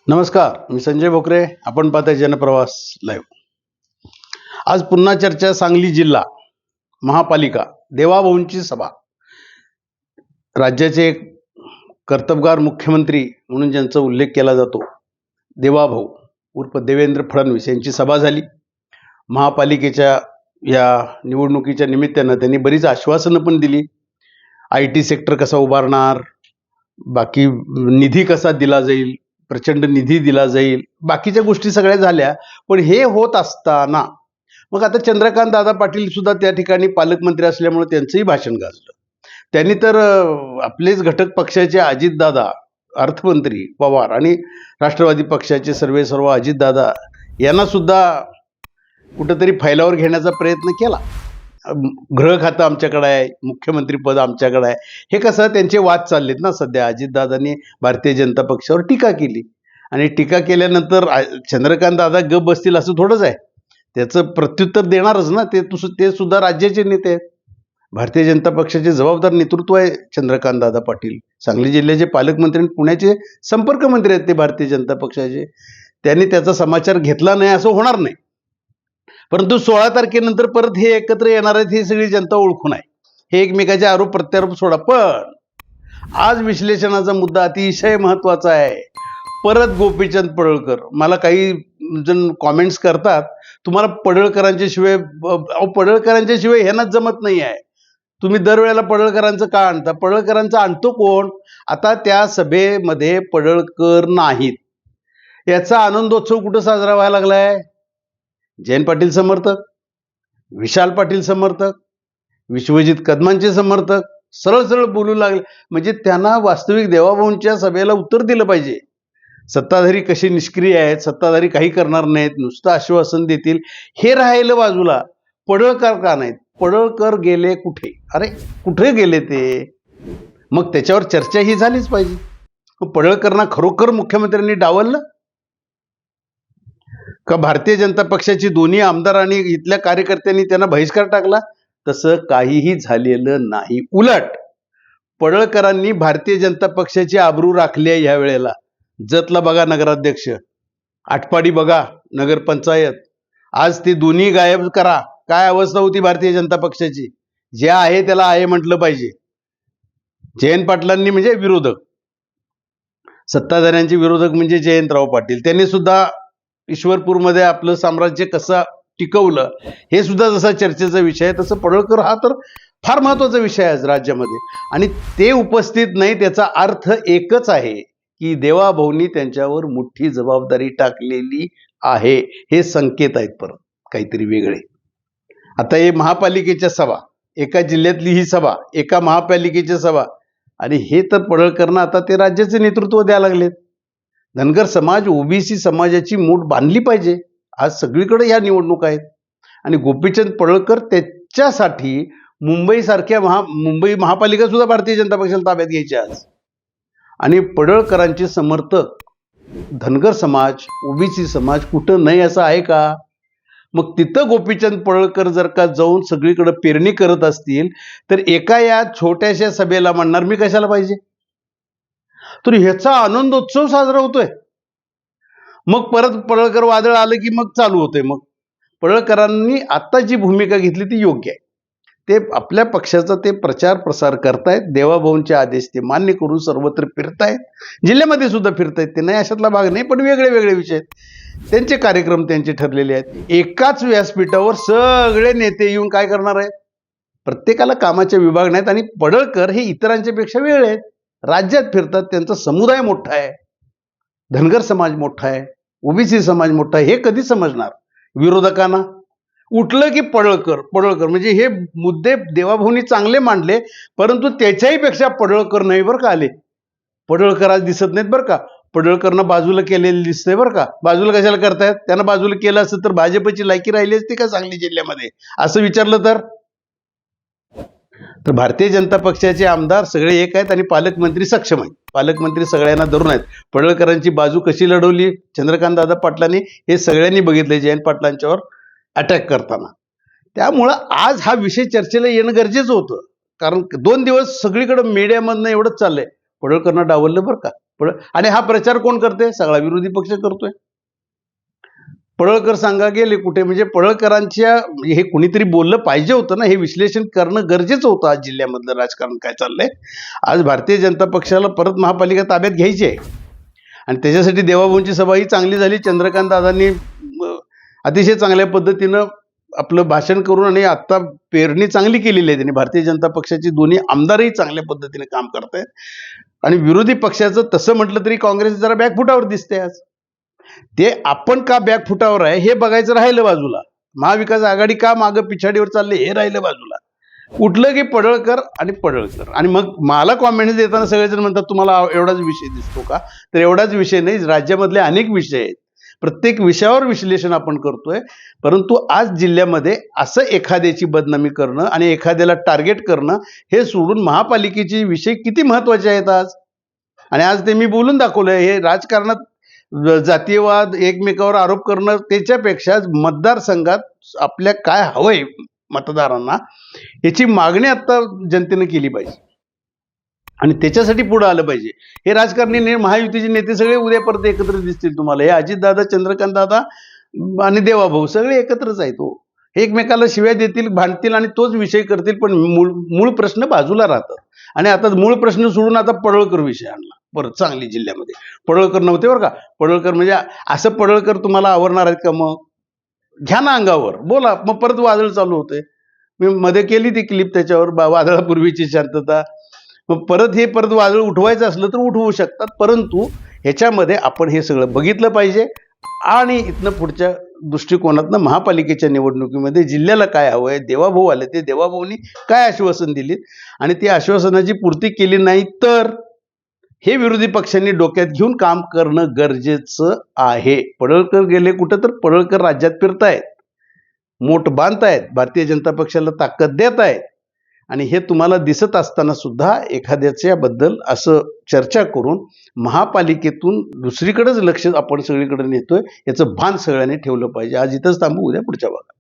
नमस्कार, मी संजय भोकरे. आपण पाहताय जनप्रवास लाईव्ह. आज पुन्हा चर्चा सांगली जिल्हा महापालिका देवाभाऊंची सभा. राज्याचे एक कर्तबगार मुख्यमंत्री म्हणून ज्यांचा उल्लेख केला जातो, देवाभाऊ उर्फ देवेंद्र फडणवीस यांची सभा झाली. महापालिकेच्या या निवडणुकीच्या निमित्तानं त्यांनी बरीच आश्वासनं पण दिली. IT सेक्टर कसा उभारणार, बाकी निधी कसा दिला जाईल, प्रचंड निधी दिला जाईल, बाकीच्या गोष्टी सगळ्या झाल्या. पण हे होत असताना मग आता चंद्रकांत दादा पाटील सुद्धा त्या ठिकाणी पालकमंत्री असल्यामुळे त्यांचंही भाषण गाजलं. त्यांनी तर आपलेच घटक पक्षाचे अजितदादा अर्थमंत्री पवार आणि राष्ट्रवादी पक्षाचे सर्व अजितदादा यांना सुद्धा कुठंतरी फैलावर घेण्याचा प्रयत्न केला. गृह खातं आमच्याकडे आहे, मुख्यमंत्रीपद आमच्याकडे आहे, हे कसं त्यांचे वाद चाललेत ना सध्या. अजितदादांनी भारतीय जनता पक्षावर टीका केली आणि टीका केल्यानंतर चंद्रकांत दादा गप बसतील असं थोडंच आहे. त्याचं प्रत्युत्तर देणारच ना. ते सुद्धा राज्याचे नेते आहेत. भारतीय जनता पक्षाचे जबाबदार नेतृत्व आहे चंद्रकांत दादा पाटील. सांगली जिल्ह्याचे पालकमंत्री आणि पुण्याचे संपर्क मंत्री आहेत ते भारतीय जनता पक्षाचे. त्यांनी त्याचा समाचार घेतला नाही असं होणार नाही. परंतु 16 तारखेनंतर परत हे एकत्र येणार आहेत ही सगळी जनता ओळखून आहे. हे एकमेकाचे आरोप प्रत्यारोप सोडा. पण आज विश्लेषणाचा मुद्दा अतिशय महत्वाचा आहे. परत गोपीचंद पडळकर. मला काही जण कॉमेंट्स करतात, तुम्हाला पडळकरांच्या शिवाय ह्यांनाच जमत नाही आहे, तुम्ही दरवेळेला पडळकरांचं का आणता. पडळकरांचं आणतो कोण? आता त्या सभेमध्ये पडळकर नाहीत. याचा आनंदोत्सव कुठं साजरा व्हायला लागलाय? जयंत पाटील समर्थक, विशाल पाटील समर्थक, विश्वजित कदमांचे समर्थक सरळ सरळ बोलू लागले. म्हणजे त्यांना वास्तविक देवाभाऊंच्या सभेला उत्तर दिलं पाहिजे. सत्ताधारी कशी निष्क्रिय आहेत, सत्ताधारी काही करणार नाहीत, नुसतं आश्वासन देतील, हे राहिलं बाजूला. पडळकर का नाहीत? पडळकर गेले कुठे? अरे कुठे गेले ते? मग त्याच्यावर चर्चा ही झालीच पाहिजे. पडळकरांना खरोखर मुख्यमंत्र्यांनी डावललं का? भारतीय जनता पक्षाची दोन्ही आमदार आणि इथल्या कार्यकर्त्यांनी त्यांना बहिष्कार टाकला? तसं काहीही झालेलं नाही. उलट पडळकरांनी भारतीय जनता पक्षाची आबरू राखली आहे. ह्या वेळेला जतला बघा नगराध्यक्ष, आटपाडी बघा नगरपंचायत, आज ते दोन्ही गायब करा. काय अवस्था होती भारतीय जनता पक्षाची? जे आहे त्याला आहे म्हटलं पाहिजे. जयंत पाटलांनी म्हणजे विरोधक, सत्ताधाऱ्यांचे विरोधक म्हणजे जयंतराव पाटील, त्यांनी सुद्धा ईश्वरपूरमध्ये आपलं साम्राज्य कसं टिकवलं हे सुद्धा जसा चर्चेचा विषय आहे, तसं पडळकर हा तर फार महत्वाचा विषय आहे राज्यामध्ये. आणि ते उपस्थित नाही, त्याचा अर्थ एकच आहे की देवाभाऊंनी त्यांच्यावर मोठी जबाबदारी टाकलेली आहे. हे संकेत आहेत परत काहीतरी वेगळे. आता हे महापालिकेच्या सभा, एका जिल्ह्यातली ही सभा, एका महापालिकेची सभा, आणि हे तर पडळकरनं आता ते राज्याचे नेतृत्व द्यायला लागलेत. धनगर समाज, OBC समाजाची मूठ बांधली पाहिजे. आज सगळीकडे या निवडणुका आहेत आणि गोपीचंद पडळकर त्याच्यासाठी मुंबई महापालिका सुद्धा भारतीय जनता पक्षाला ताब्यात घ्यायची आज. आणि पडळकरांचे समर्थक धनगर समाज, OBC समाज कुठं नाही असं आहे का? मग तिथं गोपीचंद पडळकर जर का जाऊन सगळीकडे पेरणी करत असतील तर एका या छोट्याशा सभेला म्हणणार मी कशाला पाहिजे? तर ह्याचा आनंदोत्सव साजरा होतोय. मग परत पडळकर वादळ आलं की मग चालू होतंय. मग पडळकरांनी आता जी भूमिका घेतली ती योग्य आहे. ते आपल्या पक्षाचा ते प्रचार प्रसार करतायत. देवाभाऊंचे आदेश ते मान्य करून सर्वत्र फिरतायत. जिल्ह्यामध्ये सुद्धा फिरतायत. ते नाही अशातला भाग नाही, पण वेगळे वेगळे विषय आहेत. त्यांचे कार्यक्रम त्यांचे ठरलेले आहेत. एकाच व्यासपीठावर सगळे नेते येऊन काय करणार आहेत? प्रत्येकाला कामाच्या विभाग नाहीत. आणि पडळकर हे इतरांच्या पेक्षा वेगळे आहेत. राज्यात फिरतात, त्यांचा समुदाय मोठा आहे, धनगर समाज मोठा आहे, OBC समाज मोठा आहे. हे कधी समजणार विरोधकांना? उठलं की पडळकर म्हणजे हे मुद्दे देवाभाऊंनी चांगले मांडले, परंतु त्याच्याही पेक्षा पडळकर नाही बरं का आले. पडळकर आज दिसत नाहीत बरं का. पडळकरना बाजूला केलेलं दिसतंय बरं का. बाजूला कशाला करतायत? त्यांना बाजूला केलं असतं तर भाजपची लायकी राहिली असती का सांगली जिल्ह्यामध्ये असं विचारलं तर भारतीय जनता पक्षाचे आमदार सगळे एक आहेत आणि पालकमंत्री सक्षम आहेत. पालकमंत्री सगळ्यांना धरून आहेत. पडळकरांची बाजू कशी लढवली चंद्रकांत दादा पाटलांनी हे सगळ्यांनी बघितले जयंत पाटलांच्यावर अटॅक करताना. त्यामुळं आज हा विषय चर्चेला येणं गरजेचं होतं. कारण 2 दिवस सगळीकडे मीडियामधनं एवढंच चाललंय, पडळकरनं डावललं बरं का. आणि हा प्रचार कोण करते? सगळा विरोधी पक्ष करतोय. पडळकर सांगा गेले कुठे? म्हणजे पडळकरांच्या हे कुणीतरी बोललं पाहिजे होतं ना, हे विश्लेषण करणं गरजेचं होतं. आज जिल्ह्यामधलं राजकारण काय चाललंय. आज भारतीय जनता पक्षाला परत महापालिका ताब्यात घ्यायची आहे आणि त्याच्यासाठी देवाभाऊंची सभा ही चांगली झाली. चंद्रकांत दादांनी अतिशय चांगल्या पद्धतीनं आपलं भाषण करून आणि आता पेरणी चांगली केलेली आहे त्यांनी. भारतीय जनता पक्षाची दोन्ही आमदारही चांगल्या पद्धतीने काम करतायत आणि विरोधी पक्षाचं तसं म्हटलं तरी काँग्रेस जरा बॅकफुटावर दिसते आज. ते आपण का बॅकफुटावर आहे हे बघायचं राहिलं बाजूला. महाविकास आघाडी का मागं पिछाडीवर चालले हे राहिलं बाजूला. उठलं की पडळकर आणि मग मला कॉमेंट्स देताना सगळेजण म्हणतात तुम्हाला एवढाच विषय दिसतो का? तर एवढाच विषय नाही, राज्यामधले अनेक विषय आहेत. प्रत्येक विषयावर विश्लेषण आपण करतोय. परंतु आज जिल्ह्यामध्ये असं एखाद्याची बदनामी करणं आणि एखाद्याला टार्गेट करणं हे सोडून महापालिकेचे विषय किती महत्वाचे आहेत आज. आणि आज ते मी बोलून दाखवलंय. हे राजकारणात जातीयवाद एकमेकावर आरोप करणं त्याच्यापेक्षा मतदारसंघात आपल्या काय हवंय मतदारांना याची मागणी आता जनतेने केली पाहिजे आणि त्याच्यासाठी पुढे आलं पाहिजे. हे राजकारणी महायुतीचे नेते सगळे उद्या परत एकत्र दिसतील तुम्हाला. हे अजितदादा, चंद्रकांत दादा आणि देवाभाऊ सगळे एकत्रच आहेत. हे एकमेकाला शिव्या देतील, भांडतील आणि तोच विषय करतील, पण मूळ प्रश्न बाजूला राहतात. आणि आता मूळ प्रश्न सोडून आता पडळकर विषय आणला परत सांगली जिल्ह्यामध्ये. पडळकर नव्हते बरं का. पडळकर म्हणजे असं पडळकर तुम्हाला आवरणार आहेत का? मग घ्या ना अंगावर, बोला. मग परत वादळ चालू होते. मी मध्ये केली ती क्लिप त्याच्यावर, वादळापूर्वीची शांतता. मग परत वादळ उठवायचं असलं तर उठवू शकतात, परंतु ह्याच्यामध्ये आपण हे सगळं बघितलं पाहिजे आणि इथनं पुढच्या दृष्टिकोनातनं महापालिकेच्या निवडणुकीमध्ये जिल्ह्याला काय हवंय. देवाभाऊ आले, ते देवाभाऊनी काय आश्वासन दिली आणि ती आश्वासनाची पूर्ती केली नाही तर हे विरोधी पक्षांनी डोक्यात घेऊन काम करणं गरजेचं आहे. पडळकर गेले कुठं तर पडळकर राज्यात फिरतायत, मोठ बांधतायत, भारतीय जनता पक्षाला ताकद देत आहेत आणि हे तुम्हाला दिसत असताना सुद्धा एखाद्याच्या बद्दल असं चर्चा करून महापालिकेतून दुसरीकडेच लक्ष आपण सगळीकडे नेतोय याचं भान सगळ्यांनी ठेवलं पाहिजे. आज इथंच थांबू, उद्या पुढच्या भागात.